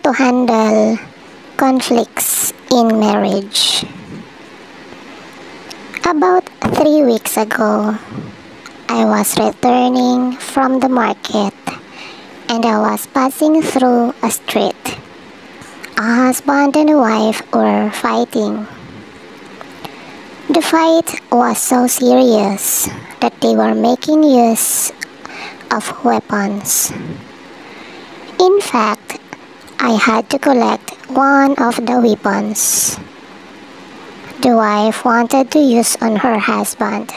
to handle conflicts in marriage. About 3 weeks ago, I was returning from the market and I was passing through a street. A husband and a wife were fighting. The fight was so serious that they were making use of weapons. In fact, I had to collect one of the weapons the wife wanted to use on her husband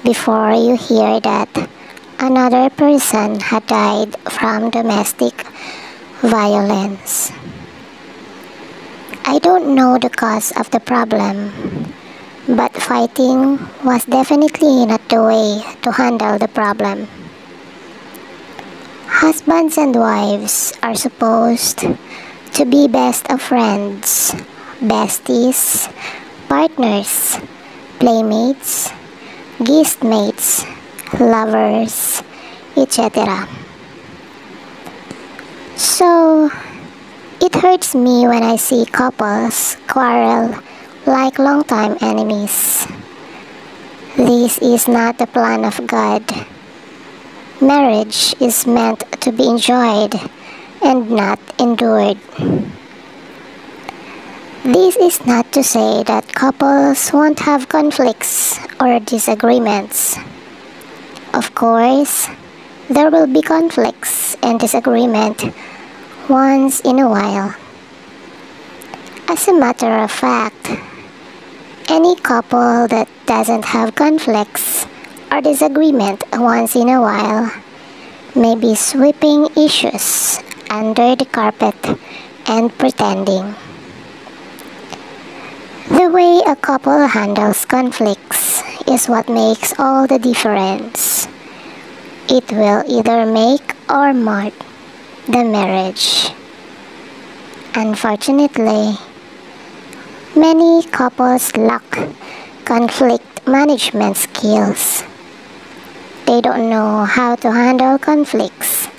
before you hear that another person had died from domestic violence. I don't know the cause of the problem, but fighting was definitely not the way to handle the problem. Husbands and wives are supposed to be best of friends, besties, partners, playmates, guestmates, lovers, etc. So, it hurts me when I see couples quarrel like longtime enemies. This is not the plan of God. Marriage is meant to be enjoyed and not endured. This is not to say that couples won't have conflicts or disagreements. Of course, there will be conflicts and disagreement once in a while. As a matter of fact, any couple that doesn't have conflicts or disagreement once in a while may be sweeping issues under the carpet and pretending. The way a couple handles conflicts is what makes all the difference. It will either make or mar the marriage. Unfortunately, many couples lack conflict management skills. They don't know how to handle conflicts,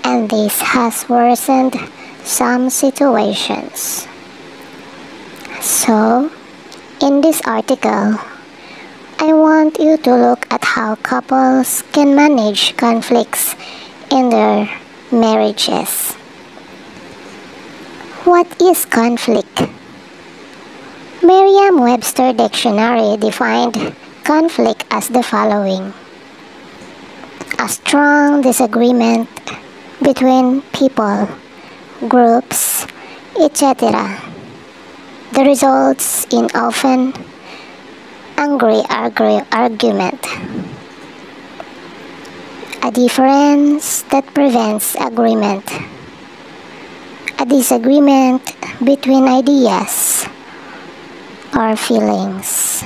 and this has worsened some situations. So, in this article, I want you to look at how couples can manage conflicts in their marriages. What is conflict? Merriam-Webster Dictionary defined conflict as the following: a strong disagreement between people, groups, etc. that results in often angry argument. A difference that prevents agreement. A disagreement between ideas or feelings.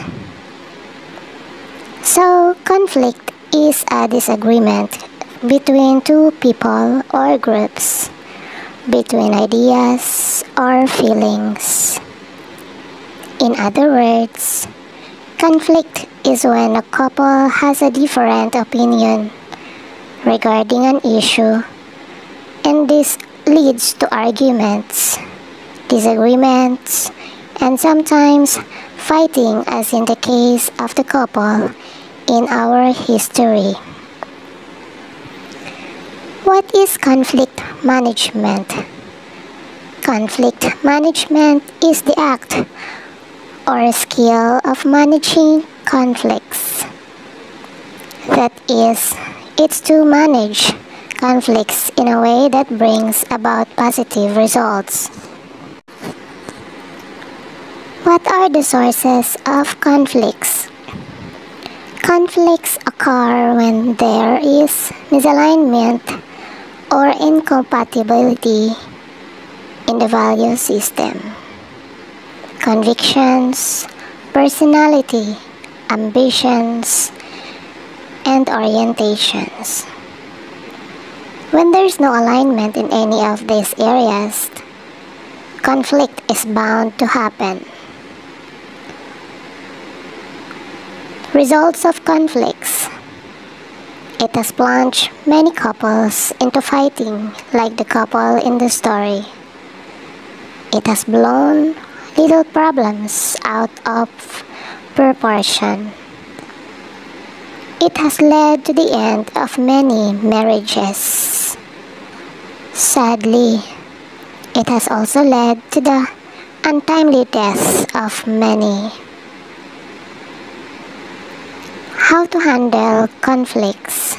So, conflict is a disagreement between two people or groups, between ideas or feelings. In other words, conflict is when a couple has a different opinion regarding an issue, and this leads to arguments, disagreements, and sometimes fighting, as in the case of the couple in our history. What is conflict management? Conflict management is the act or skill of managing conflicts. That is, it's to manage conflicts in a way that brings about positive results. What are the sources of conflicts? Conflicts occur when there is misalignment or incompatibility in the value system, convictions, personality, ambitions, and orientations. When there is no alignment in any of these areas, conflict is bound to happen. Results of conflicts. It has plunged many couples into fighting like the couple in the story. It has blown little problems out of proportion. It has led to the end of many marriages. Sadly, it has also led to the untimely death of many. How to handle conflicts?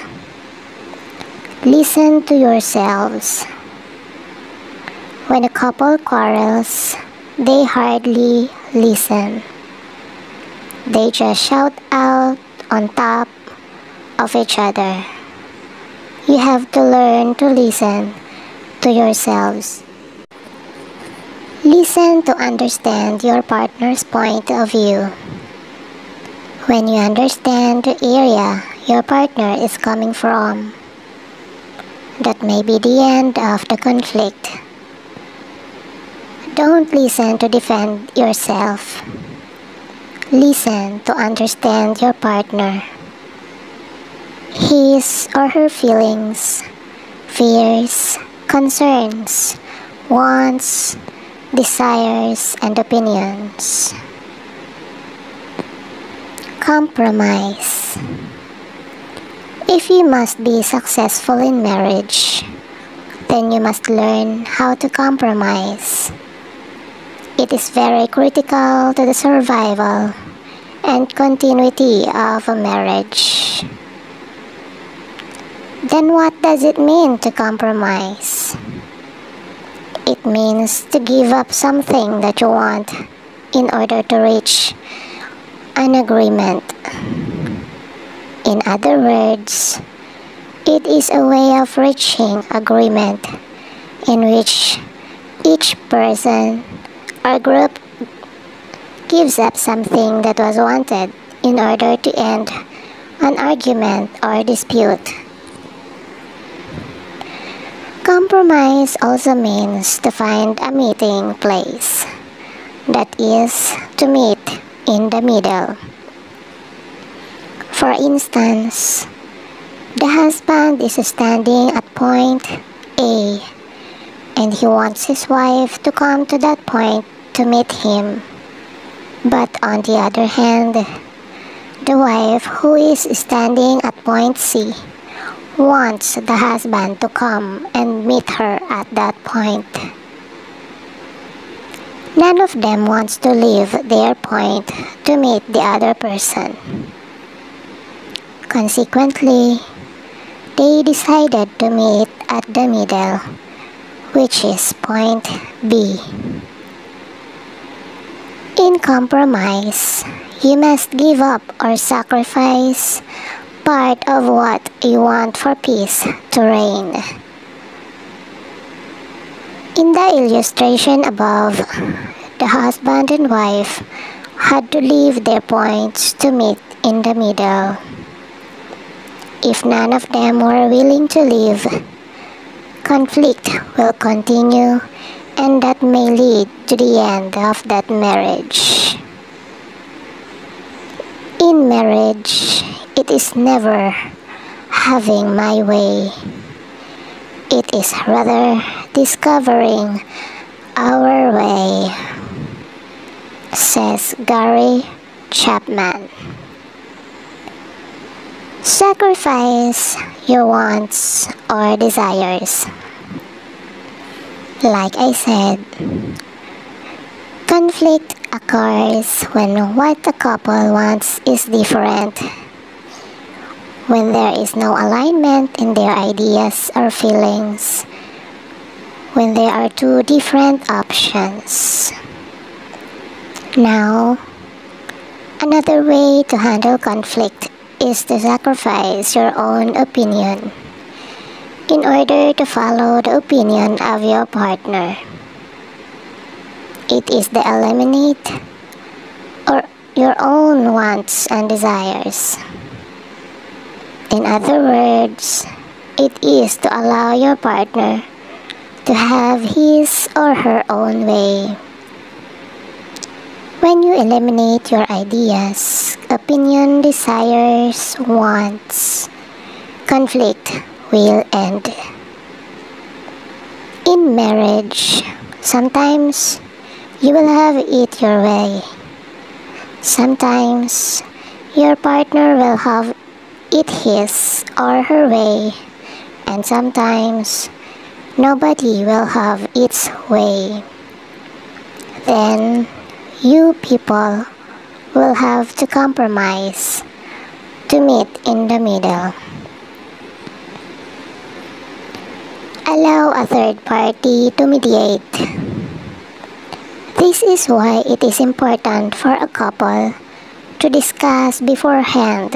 Listen to yourselves. When a couple quarrels, they hardly listen. They just shout out on top of each other. You have to learn to listen to yourselves. Listen to understand your partner's point of view. When you understand the area your partner is coming from, that may be the end of the conflict. Don't listen to defend yourself. Listen to understand your partner. His or her feelings, fears, concerns, wants, desires, and opinions. Compromise. If you must be successful in marriage, then you must learn how to compromise. It is very critical to the survival and continuity of a marriage. Then what does it mean to compromise? It means to give up something that you want in order to reach an agreement. In other words, it is a way of reaching agreement in which each person or group gives up something that was wanted in order to end an argument or dispute. Compromise also means to find a meeting place, that is, to meet in the middle. For instance, the husband is standing at point A and he wants his wife to come to that point to meet him. But on the other hand, the wife who is standing at point C wants the husband to come and meet her at that point. None of them wants to leave their point to meet the other person. Consequently, they decided to meet at the middle, which is point B. In compromise, you must give up or sacrifice part of what you want for peace to reign. In the illustration above, the husband and wife had to leave their points to meet in the middle. If none of them were willing to leave, conflict will continue, and that may lead to the end of that marriage. In marriage, it is never having my way. It is rather discovering our way, says Gary Chapman. Sacrifice your wants or desires. Like I said, conflict occurs when what the couple wants is different. When there is no alignment in their ideas or feelings. When there are two different options. Now, another way to handle conflict is to sacrifice your own opinion in order to follow the opinion of your partner. It is to eliminate or your own wants and desires. In other words, it is to allow your partner to have his or her own way. When you eliminate your ideas, opinion, desires, wants, conflict will end. In marriage, sometimes you will have it your way. Sometimes your partner will have it his or her way, and sometimes nobody will have its way. Then you people will have to compromise to meet in the middle. Allow a third party to mediate. This is why it is important for a couple to discuss beforehand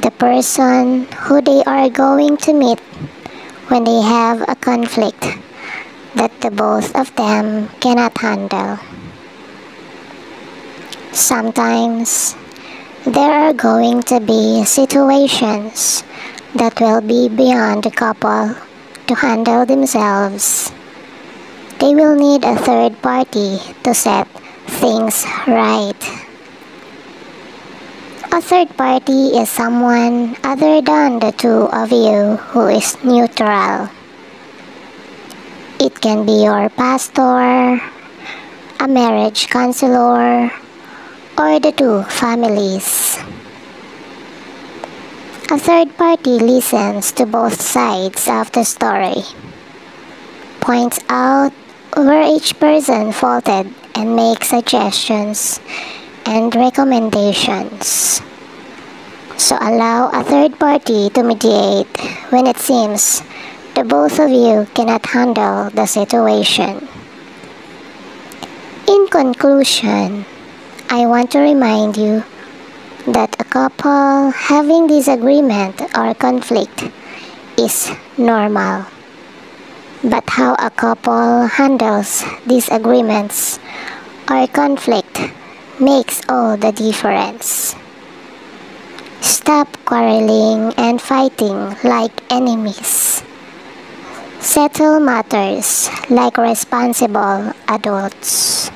the person who they are going to meet when they have a conflict that the both of them cannot handle. Sometimes there are going to be situations that will be beyond the couple to handle themselves. They will need a third party to set things right. A third party is someone other than the two of you who is neutral. It can be your pastor, a marriage counselor, or the two families. A third party listens to both sides of the story, points out where each person faulted, and makes suggestions and recommendations. So allow a third party to mediate when it seems the both of you cannot handle the situation. In conclusion, I want to remind you that a couple having disagreement or conflict is normal. But how a couple handles disagreements or conflict makes all the difference. Stop quarreling and fighting like enemies. Settle matters like responsible adults.